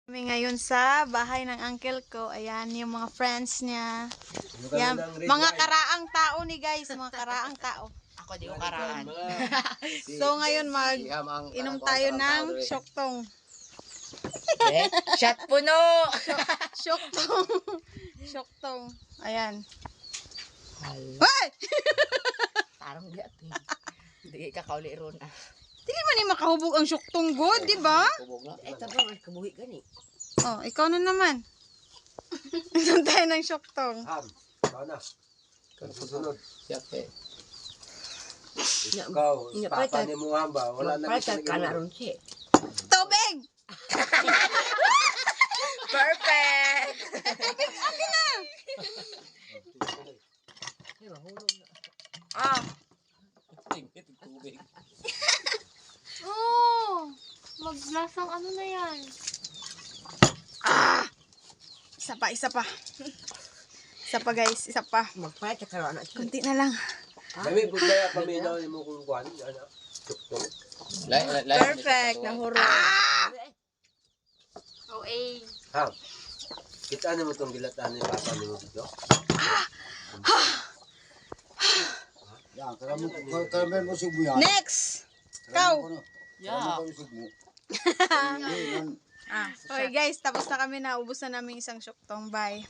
Kami ngayon sa bahay ng uncle ko. Ayan, yung mga friends niya. Yan, mga karaang tao ni guys. Mga karaang tao. Ako di ko karaan. So ngayon inom tayo ng syoktong. Okay. Shot puno! Syoktong. Syoktong. Ayan. Hoy! Parang di atin. Hindi ka kauli ron ah. Dili man ni makahubog ang syoktong god, di ba? Eh, tabang ay kabuhi gani. Oh, ikaw na naman. Inom tayo ng syoktong. Ikaw na. Susunod. Siyempre. Ikaw, papa ni mo hamba. Wala na Palitan ka na ron siya. Tubig! Perfect! Akin na! Ah. Oh, maglasang ano na yan. Ah! Isa pa, isa pa. Isa pa guys, isa pa. Magpalit ka ron na siya. Kunti na lang. Dami po kaya paminaw ni mo kung kuhan. Tuktong. Perfect, nahuro. Oh, eh. Ha? Kita mo itong gilatan ni papa ni mo dito? Ya, karamel mo subo yan. Next! Ikaw! Yeah. Okay guys, tapos na kami na. Ubus na namin isang syoktong. Bye.